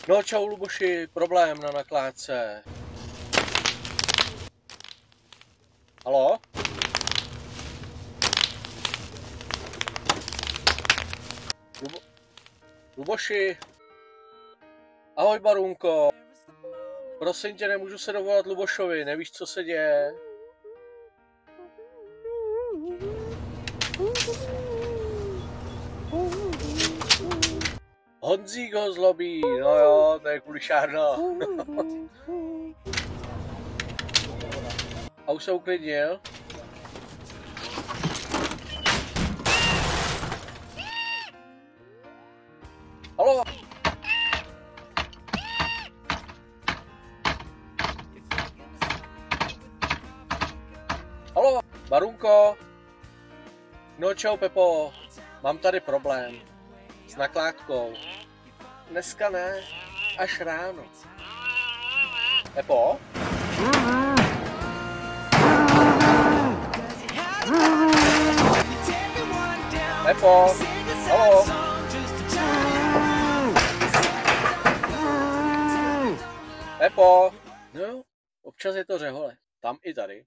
No čau Luboši, problém na nakládce. Haló? Luboši? Ahoj Barunko. Prosím tě, nemůžu se dovolat Lubošovi, nevíš, co se děje? Honzík ho zlobí, no jo, to je kulišárno. A už se uklidnil? Haló? Haló, Barunko? No čau Pepo, mám tady problém s nakládkou. Dneska ne, až ráno. Pepo? Pepo? Haló? Pepo? No, občas je to řehole. Tam i tady.